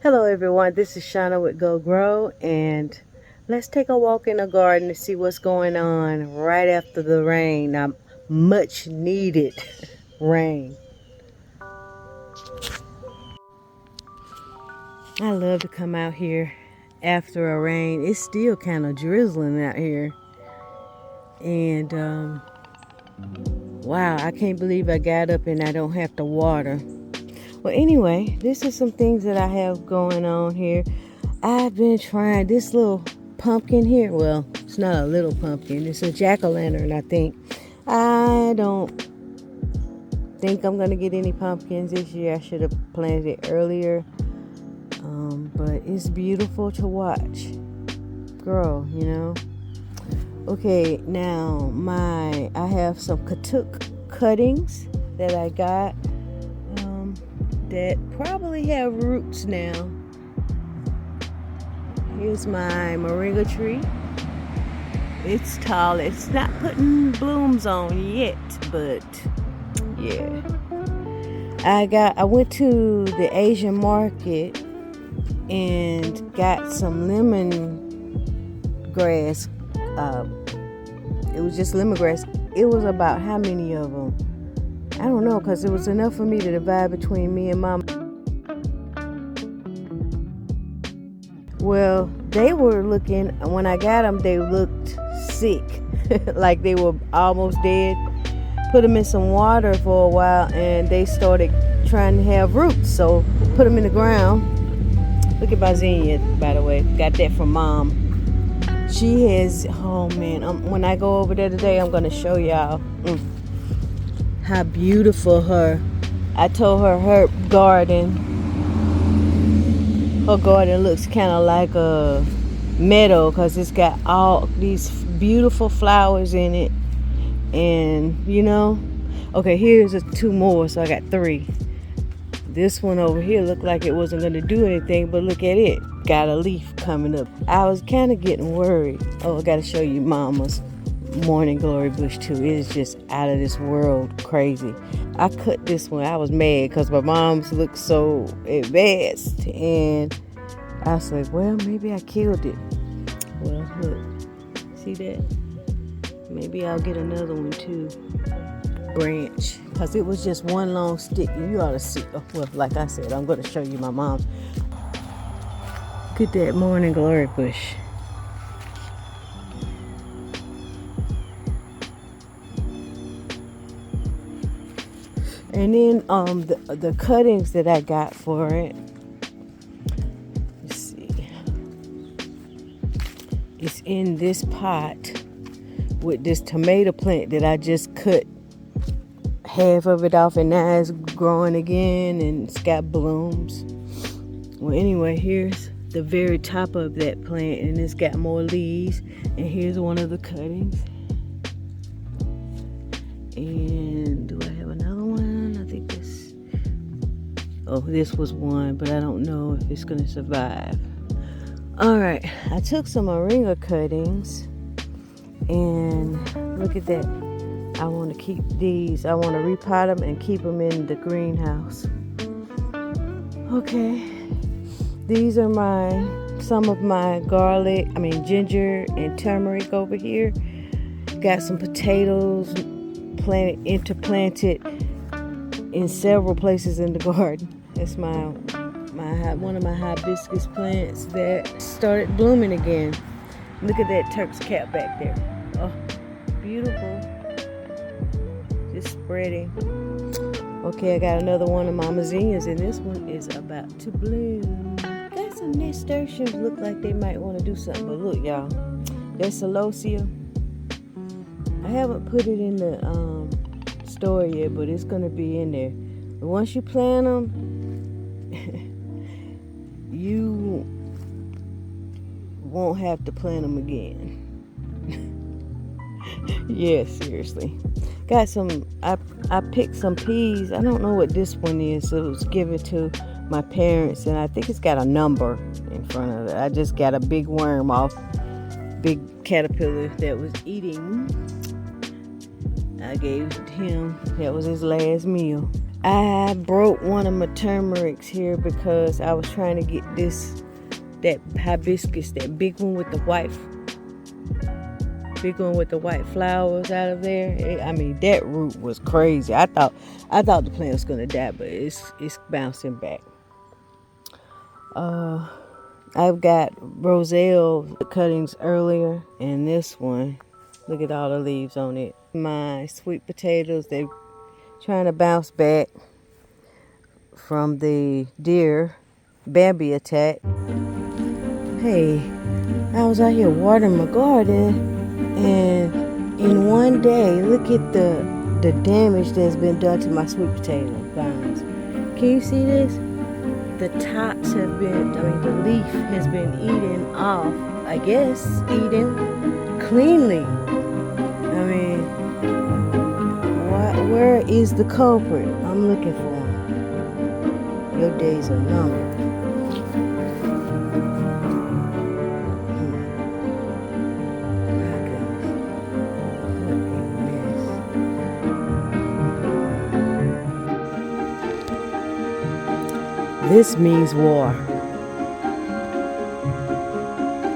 Hello everyone, this is Shananah with Geaux, and let's take a walk in the garden to see what's going on right after the rain. Much needed rain. I love to come out here after a rain. It's still kind of drizzling out here. And wow, I can't believe I got up and I don't have to water. Well, anyway, this is some things that I have going on here. I've been trying this little pumpkin here. Well, it's not a little pumpkin. It's a jack-o'-lantern, I think. I don't think I'm going to get any pumpkins this year. I should have planted it earlier. But it's beautiful to watch grow, you know. Okay, now I have some katuk cuttings that I got that probably have roots now. Here's my moringa tree. It's tall. It's not putting blooms on yet, but yeah. I went to the Asian market and got some lemon grass. It was just lemongrass. It was about how many of them? I don't know, because it was enough for me to divide between me and Mom. Well, they were looking, when I got them, they looked sick. Like they were almost dead. Put them in some water for a while and they started trying to have roots. So put them in the ground. Look at my zinnia, by the way. Got that from Mom. She has, oh man, when I go over there today, I'm going to show y'all how beautiful I told her garden looks kind of like a meadow because it's got all these beautiful flowers in it. And, you know, okay, here's two more, so I got 3. This one over here looked like it wasn't going to do anything, but look at it. Got a leaf coming up. I was kind of getting worried. Oh, I got to show you Mama's morning glory bush too. It is just out of this world crazy. I cut this one. I was mad because my mom's looked so advanced. And I was like, well, maybe I killed it. Well, look. See that? Maybe I'll get another one too. Branch, because it was just one long stick. You ought to see. Well, like I said, I'm going to show you my mom's. Look at that morning glory bush. And then the cuttings that I got for it. Let's see. It's in this pot with this tomato plant that I just cut half of it off, and now it's growing again and it's got blooms. Well, anyway, here's the very top of that plant, and it's got more leaves. And here's one of the cuttings. And do I have another one? I think this. Oh, this was one, but I don't know if it's gonna survive. All right, I took some moringa cuttings, and look at that. I want to keep these. I want to repot them and keep them in the greenhouse. Okay. These are some of my ginger and turmeric over here. Got some potatoes interplanted in several places in the garden. That's one of my hibiscus plants that started blooming again. Look at that Turk's cap back there. Oh, beautiful. Just spreading. Okay, I got another one of my zinnias, and this one is about to bloom. Got some nasturtiums. Look like they might want to do something, but look, y'all. That's celosia. I haven't put it in the store yet, but it's gonna be in there. But once you plant them, you won't have to plant them again. Yeah, seriously. Got some, I picked some peas. I don't know what this one is. It was given to my parents, and I think it's got a number in front of it. I just got a big worm off, big caterpillar that was eating. I gave him, that was his last meal. I broke one of my turmerics here because I was trying to get that hibiscus, that big one with the white flowers out of there. I mean, that root was crazy. I thought the plant was gonna die, but it's bouncing back. I've got roselle cuttings earlier, and this one, look at all the leaves on it. My sweet potatoes, they're trying to bounce back from the deer Bambi attack. Hey, I was out here watering my garden, and in one day, look at the damage that's been done to my sweet potato vines. Can you see this? The tops have been, the leaf has been eaten off, I guess, eaten cleanly. I mean, where is the culprit? I'm looking for him. Your days are numbered. This means war.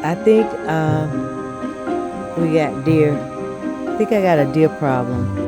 I think we got deer. I think I got a deer problem.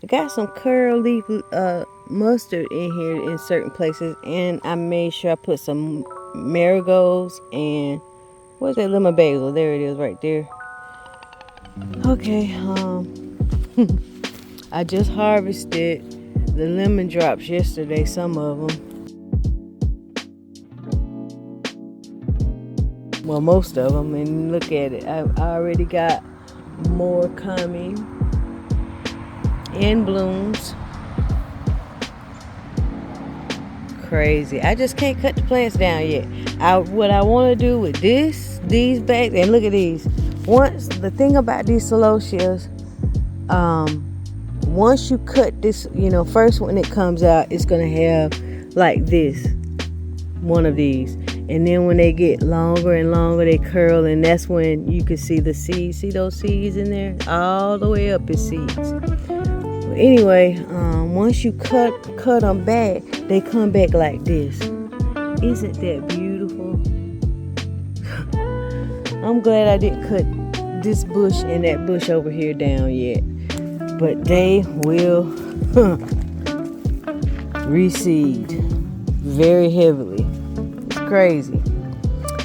Got some curl leaf mustard in here in certain places, and I made sure I put some marigolds and what's that, lemon basil? There it is, right there. Okay, I just harvested the lemon drops yesterday, some of them. Well, most of them, and look at it. I already got more coming in blooms. Crazy. I just can't cut the plants down yet. What I want to do with these bags, and look at these. The thing about these celotias, once you cut this, first when it comes out, it's gonna have like this, one of these, and then when they get longer and longer, they curl, and that's when you can see the seeds. See those seeds in there? All the way up is seeds. Anyway, once you cut them back, they come back like this. Isn't that beautiful? I'm glad I didn't cut this bush and that bush over here down yet, but they will reseed very heavily. It's crazy.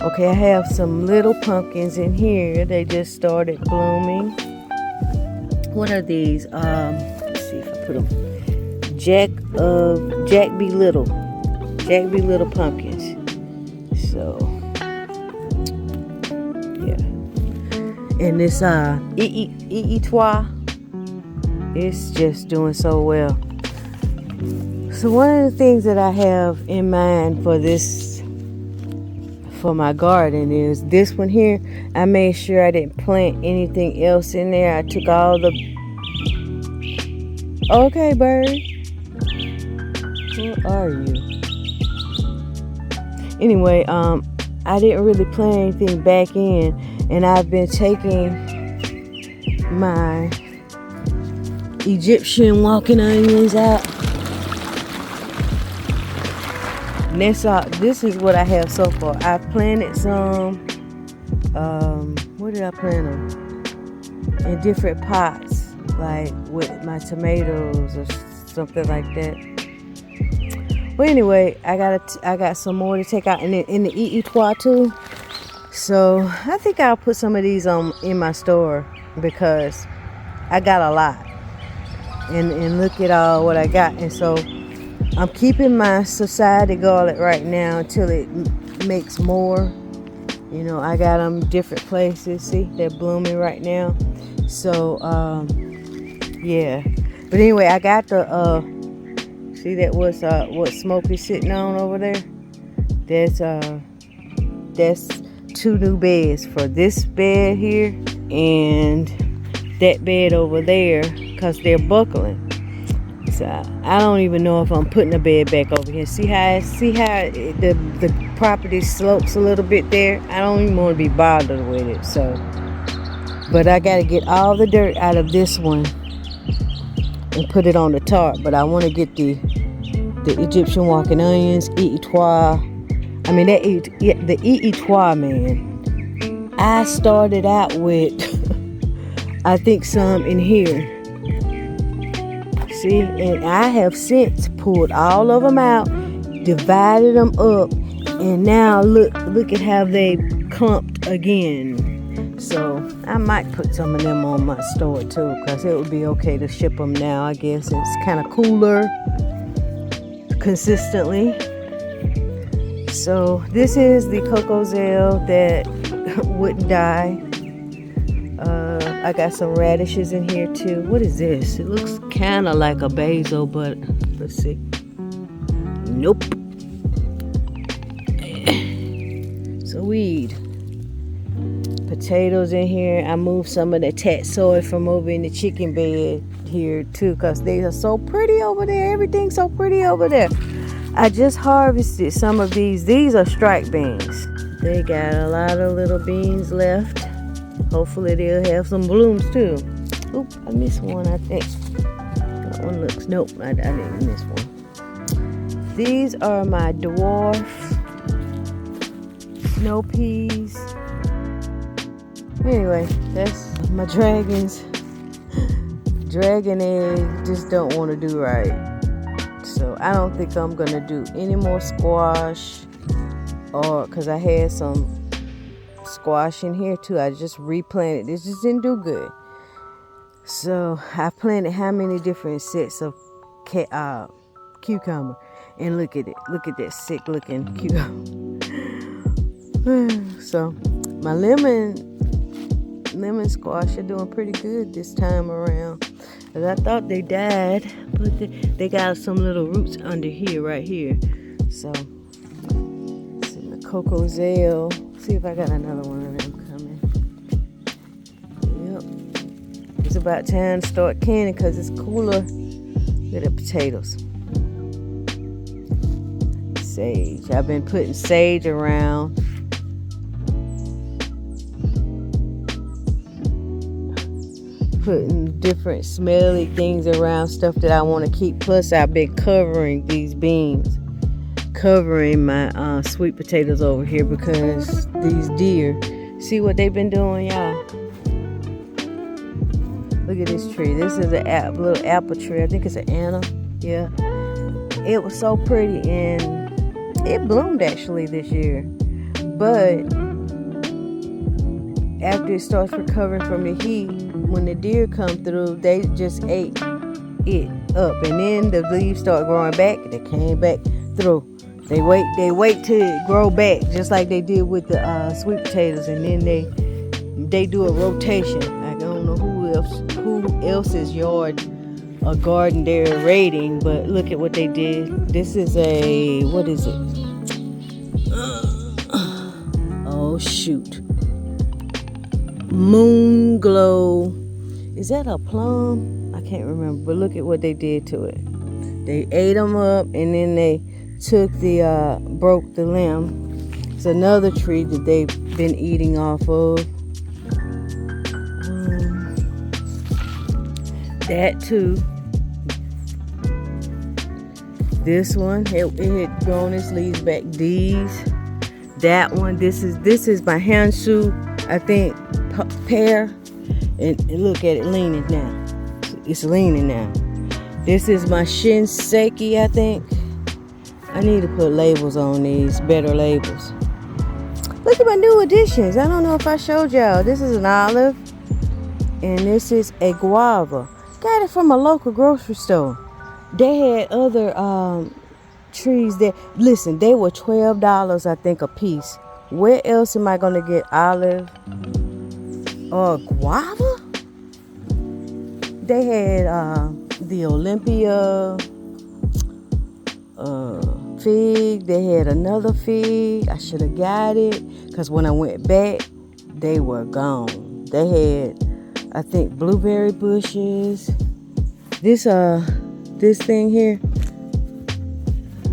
Okay, I have some little pumpkins in here. They just started blooming. What are these? See if I put them. Jack B. Little pumpkins. So yeah, and this E.E.Trois, it's just doing so well. So one of the things that I have in mind for my garden is this one here. I made sure I didn't plant anything else in there. I took all the Okay, bird. Where are you? Anyway, I didn't really plant anything back in, and I've been taking my Egyptian walking onions out. And this is what I have so far. I've planted some, where did I plant them? In different pots, like with my tomatoes or something like that. Well, anyway, I got some more to take out in the E.E.Trois too. So I think I'll put some of these in my store because I got a lot. And look at all what I got. And so I'm keeping my society garlic right now until it makes more. I got them different places. See, they're blooming right now. So yeah, but anyway, I got the see that was what Smokey's sitting on over there. That's 2 new beds for this bed here and that bed over there, because they're buckling. So I don't even know if I'm putting a bed back over here. See how the property slopes a little bit there. I don't even want to be bothered with it. So, but I got to get all the dirt out of this one and put it on the tarp. But I want to get the Egyptian walking onions, Eetois. I mean the Eetois, man. I started out with I think some in here. See, and I have since pulled all of them out, divided them up, and now look at how they clumped again. So I might put some of them on my store too, because it would be okay to ship them now. I guess it's kind of cooler consistently. So this is the cocoa zeal that wouldn't die. I got some radishes in here too. What is this? It looks kind of like a basil, but let's see. Nope. So weed. Potatoes in here. I moved some of the tatsoi from over in the chicken bed here too, because they are so pretty over there. Everything's so pretty over there. I just harvested some of these. These are strike beans. They got a lot of little beans left. Hopefully they'll have some blooms too. Oop, I missed one, I think. That one looks, nope, I didn't miss one. These are my dwarf snow peas. Anyway, that's my dragons. Dragon eggs just don't want to do right. So I don't think I'm going to do any more squash, or because I had some squash in here too. I just replanted. This just didn't do good. So I planted how many different sets of cucumber, and look at it. Look at that sick looking cucumber. So my lemon squash are doing pretty good this time around. Cause I thought they died, but they got some little roots under here, right here. So see my cocoa zeal. See if I got another one of them coming. Yep. It's about time to start canning because it's cooler. Look at the potatoes. Sage. I've been putting sage around. Putting different smelly things around, stuff that I want to keep. Plus, I've been covering these beans. Covering my sweet potatoes over here because these deer, see what they've been doing, y'all. Look at this tree. This is a little apple tree. I think it's an Anna. Yeah, it was so pretty and it bloomed actually this year, but after it starts recovering from the heat, when the deer come through, they just ate it up, and then the leaves start growing back. They came back through. They wait till it grow back, just like they did with the sweet potatoes, and then they do a rotation. I don't know who else's yard or garden they're raiding, but look at what they did. This is a, what is it? Oh shoot. Moon glow. Is that a plum? I can't remember, but look at what they did to it. They ate them up, and then they took broke the limb. It's another tree that they've been eating off of. That too. This one, it had grown its leaves back. These, that one. This is my Hansu, I think, pear. And look at it leaning now. It's leaning now. This is my Shinseki, I think. I need to put labels on these, better labels. Look at my new additions. I don't know if I showed y'all. This is an olive, and this is a guava. Got it from a local grocery store. They had other trees that, listen, they were $12, I think, a piece. Where else am I gonna get olive or guava? they had the Olympia fig. They had another fig. I should have got it because when I went back, they were gone. They had, I think, blueberry bushes. This thing here, I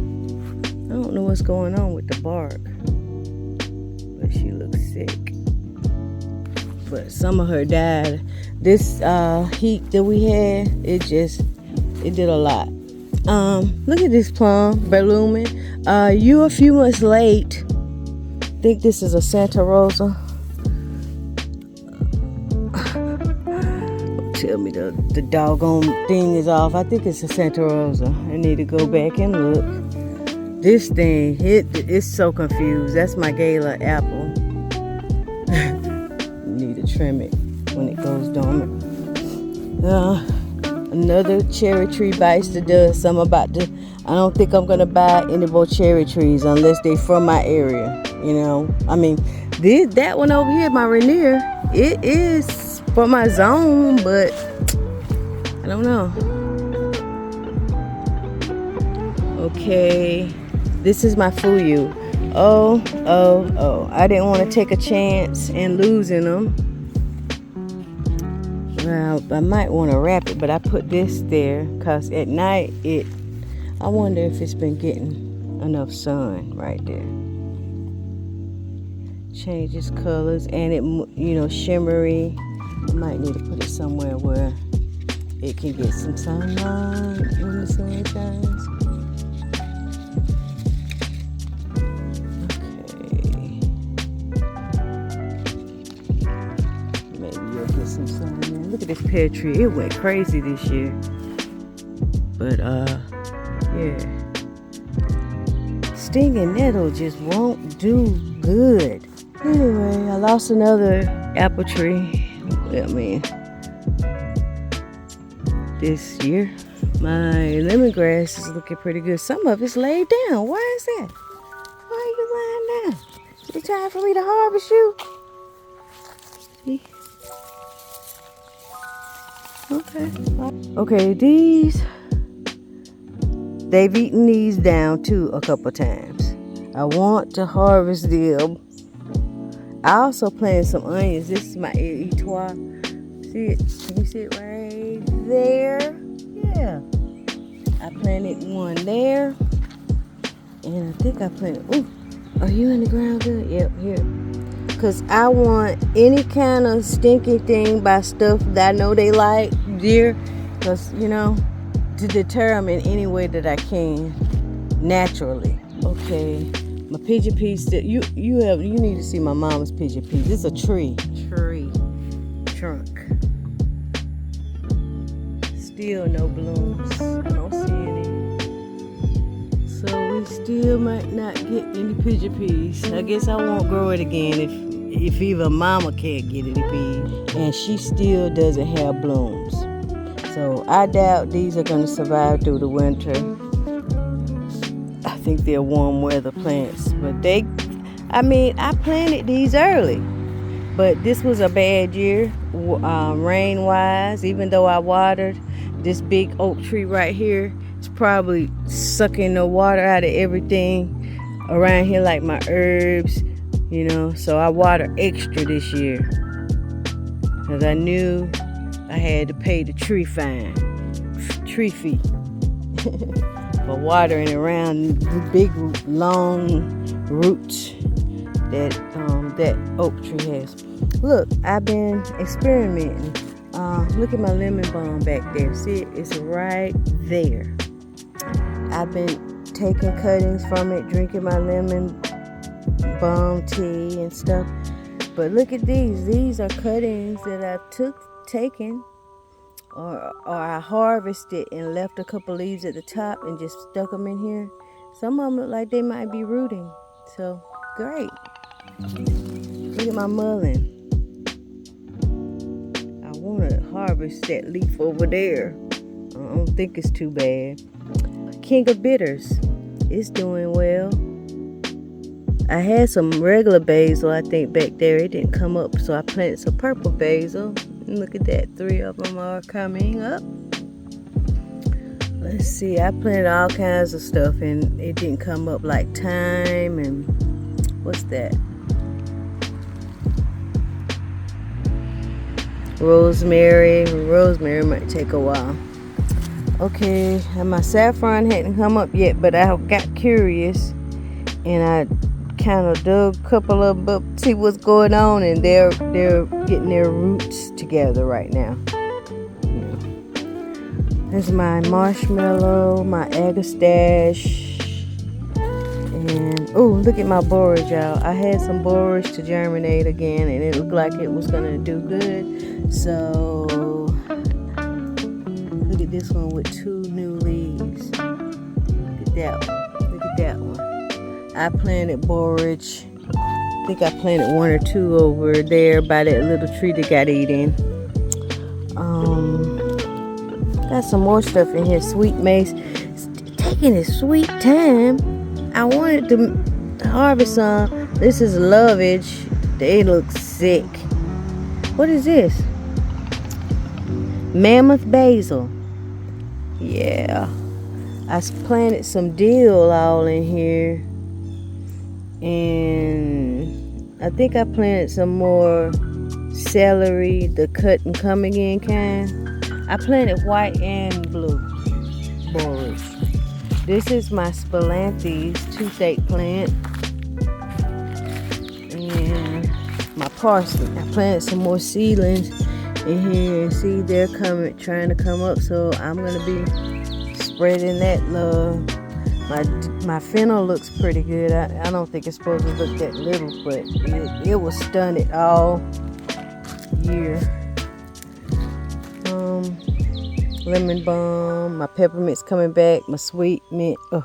don't know what's going on with the bark, but she looks sick. But some of her died. This heat that we had, it did a lot. Look at this plum blooming. You're a few months late. I think this is a Santa Rosa. Tell me the doggone thing is off. I think it's a Santa Rosa. I need to go back and look. This thing, it's so confused. That's my gala apple. Need to trim it when it goes dormant. Another cherry tree bites the dust. I don't think I'm gonna buy any more cherry trees unless they from my area. You know, I mean, that one over here, my Rainier, it is for my zone, but I don't know. Okay, this is my Fuyu. Oh, I didn't want to take a chance in losing them. Well, I might want to wrap it, but I put this there because at night I wonder if it's been getting enough sun right there. Changes colors and it, you know, shimmery. I might need to put it somewhere where it can get some sunlight when the sun shines. Okay. Maybe you'll get some sun in there. Look at this pear tree. It went crazy this year. But yeah. Stinging nettle just won't do good. Anyway, I lost another apple tree. I mean, this year. My lemongrass is looking pretty good. Some of it's laid down. Why is that? Why are you lying down? Is it time for me to harvest you? See? Okay. Okay, they've eaten these down too a couple times. I want to harvest them. I also planted some onions. This is my Etoile. See it? Can you see it right there? Yeah. I planted one there. And I think I planted... Ooh, are you in the ground good? Yep, here. Because I want any kind of stinky thing by stuff that I know they like, deer. Because, you know, to deter them in any way that I can. Naturally. Okay. My pigeon peas, you need to see my mama's pigeon peas. This is a tree trunk. Still no blooms. I don't see any. So we still might not get any pigeon peas. I guess I won't grow it again if even mama can't get any peas. And she still doesn't have blooms. So I doubt these are gonna survive through the winter. I think they're warm weather plants, but I planted these early, but this was a bad year, rain wise. Even though I watered this big oak tree right here, it's probably sucking the water out of everything around here, like my herbs, you know. So I watered extra this year because I knew I had to pay the tree fee. For watering around the big long roots that oak tree has. Look, I've been experimenting. Look at my lemon balm back there. See, it's right there. I've been taking cuttings from it, drinking my lemon balm tea and stuff. But look at these. These are cuttings that I've taken. Or I harvested and left a couple leaves at the top and just stuck them in here. Some of them look like they might be rooting. So, great. Look at my mullein. I want to harvest that leaf over there. I don't think it's too bad. King of Bitters. It's doing well. I had some regular basil, I think, back there. It didn't come up, so I planted some purple basil. Look at that, 3 of them are coming up. Let's see, I planted all kinds of stuff and it didn't come up, like thyme and what's that? Rosemary. Rosemary might take a while. Okay, and my saffron hadn't come up yet, but I got curious and I kind of dug a couple of them up to see what's going on, and they're getting their roots together right now. This is my marshmallow, my agastache, and oh, look at my borage, y'all. I had some borage to germinate again, and it looked like it was gonna do good. So look at this one with 2 new leaves. Look at that one. Look at that one. I planted borage. I think I planted 1 or 2 over there by that little tree that got eaten. Got some more stuff in here. Sweet mace. It's taking its sweet time. I wanted to harvest some. This is lovage. They look sick. What is this? Mammoth basil. Yeah. I planted some dill all in here. And I think I planted some more celery, the cut and come again kind. I planted white and blue borage. This is my Spilanthes toothache plant. And my parsley. I planted some more seedlings in here, and see they're trying to come up, so I'm gonna be spreading that love. My fennel looks pretty good. I don't think it's supposed to look that little, but it was stunted all year. Lemon balm, my peppermint's coming back, my sweet mint. Oh,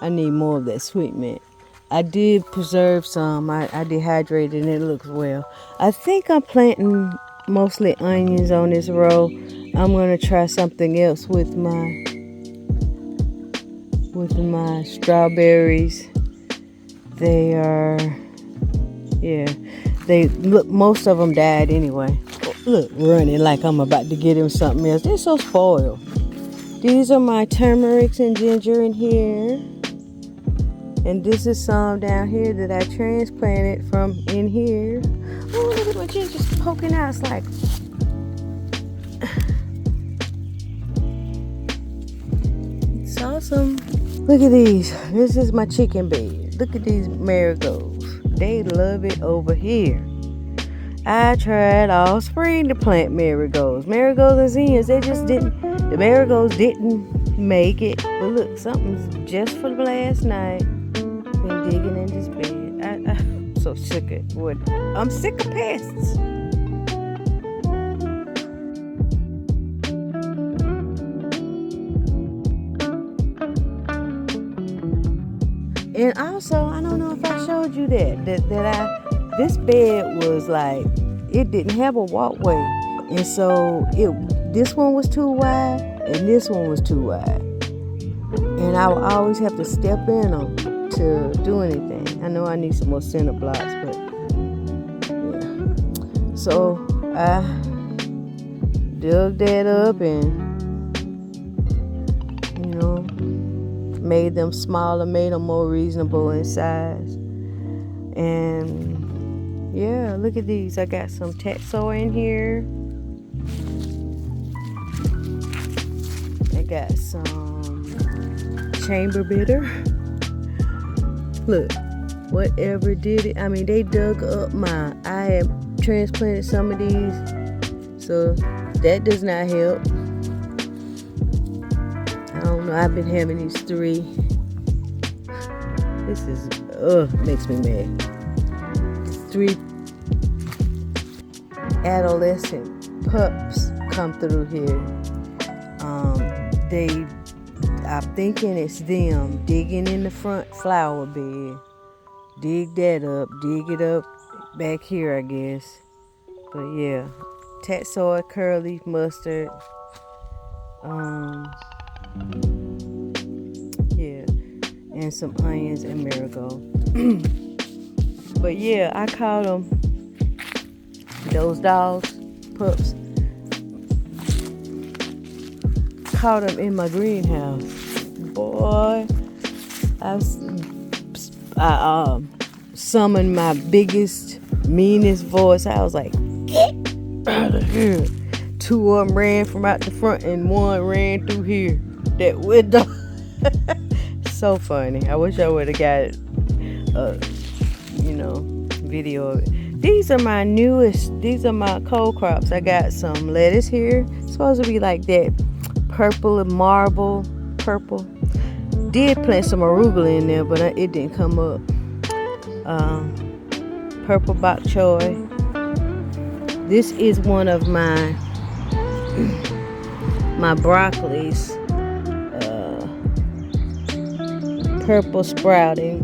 I need more of that sweet mint. I did preserve some. I dehydrated and it looks well. I think I'm planting mostly onions on this row. I'm gonna try something else with my strawberries. They are, yeah, they look, most of them died anyway. Look, running like I'm about to get him something else. They're so spoiled. These are my turmerics and ginger in here. And this is some down here that I transplanted from in here. Oh, look at my ginger's poking out. It's like, it's awesome. Look at these. This is my chicken bed. Look at these marigolds. They love it over here. I tried all spring to plant marigolds. Marigolds and zinnias, the marigolds didn't make it. But look, something's just for last night. Been digging in this bed. I'm so sick of it. I'm sick of pests. And also, I don't know if I showed you that this bed was like, it didn't have a walkway, and so this one was too wide and this one was too wide, and I would always have to step in them to do anything. I know I need some more center blocks, but yeah. So I dug that up and made them smaller, made them more reasonable in size. And yeah, look at these. I got some taxol in here. I got some chamber bitter. Look, whatever did it. I mean, they dug up I have transplanted some of these, so that does not help. I don't know. I've been having these 3. This is, makes me mad. 3 adolescent pups come through here. I'm thinking it's them digging in the front flower bed. Dig that up, dig it up back here, I guess. But yeah, taxol, curly mustard. Yeah, and some onions and marigold. But yeah, I call them, those dogs, pups, caught them in my greenhouse. Boy, I summoned my biggest, meanest voice. I was like, get out of here. 2 of them ran from out the front and 1 ran through here. That window. So funny. I wish I would have got video of it. These are my newest. These are my cold crops. I got some lettuce here. It's supposed to be like that purple and marble purple. Did plant some arugula in there, but it didn't come up. Purple bok choy. This is one of my broccolis. Purple sprouting.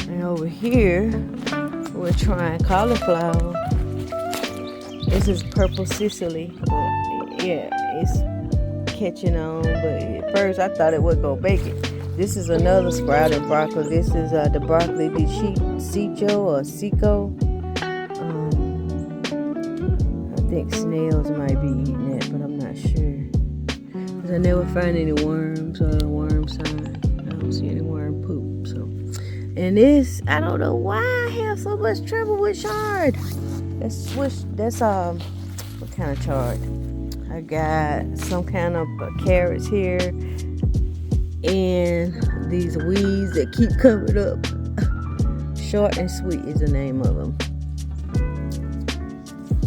And over here, we're trying cauliflower. This is purple Sicily. Yeah, it's catching on, but at first I thought it would go bacon. This is another sprouted broccoli. This is the broccoli di Cicho or Cico. I think snails might be eating it, but I'm not sure. Because I never find any worms or worm sign. I don't see any worm poop. So, and this, I don't know why I have so much trouble with chard. That's what kind of chard? I got some kind of carrots here and these weeds that keep coming up. Short and Sweet is the name of them.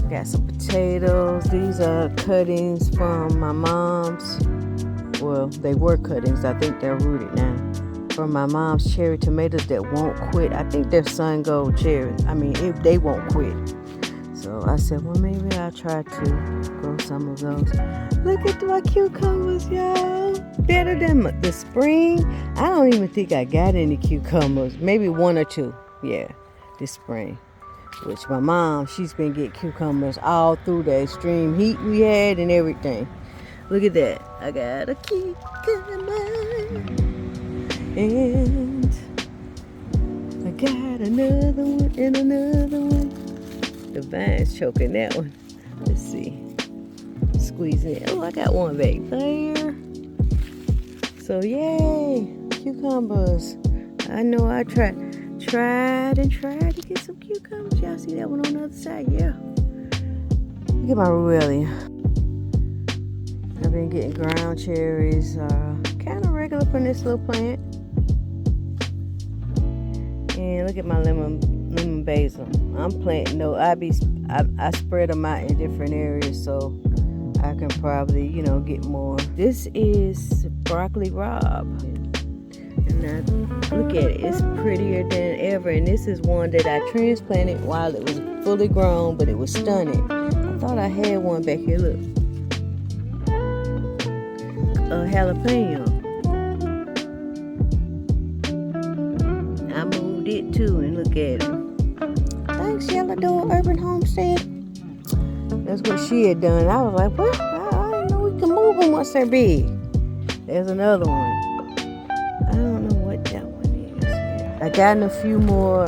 Got some potatoes. These are cuttings from my mom's. Well, they were cuttings. I think they're rooted now. From my mom's cherry tomatoes that won't quit. I think they're sun gold cherries. I mean, if they won't quit. So I said, well, maybe I'll try to grow some of those. Look at my cucumbers, y'all. Better than the spring. I don't even think I got any cucumbers. Maybe 1 or 2. Yeah, this spring. Which my mom, she's been getting cucumbers all through the extreme heat we had and everything. Look at that. I got a cucumber. And I got another one and another one. The vine's choking that one. Let's see. Squeezing it. Oh, I got one back there. So yay, cucumbers. I know I tried to get some cucumbers. Y'all see that one on the other side? Yeah. Look at my Ruellia. I've been getting ground cherries, kind of regular from this little plant. And look at my lemon basil. I'm planting though. I spread them out in different areas so I can probably, get more. This is broccoli rabe. And now look at it. It's prettier than ever. And this is one that I transplanted while it was fully grown, but it was stunning. I thought I had one back here. Look. A jalapeno. I moved it too, and look at it. Thanks, Yellow Door Urban Homestead. That's what she had done. I was like, well, I didn't know we can move them once they're big. There's another one. I don't know what that one is. I gotten a few more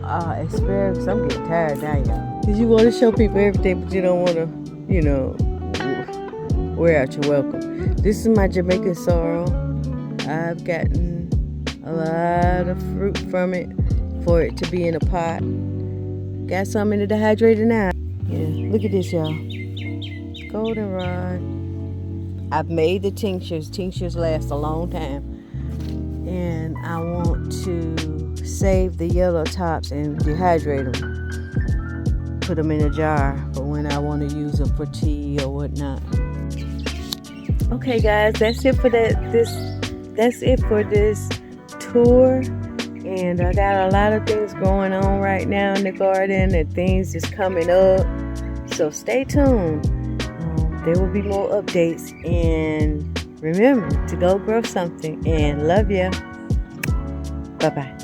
asparagus. I'm getting tired now, y'all. Because you want to show people everything, but you don't want to, wear out your welcome. This is my Jamaican sorrel. I've gotten a lot of fruit from it for it to be in a pot. Got some in the dehydrator now. Yeah, look at this, y'all. Goldenrod. I've made the tinctures. Tinctures last a long time. And I want to save the yellow tops and dehydrate them. Put them in a jar for when I want to use them for tea or whatnot. Okay, guys, that's it for that's it for this tour. And I got a lot of things going on right now in the garden and things is coming up. So stay tuned. There will be more updates. And remember to go grow something. And love ya. Bye-bye.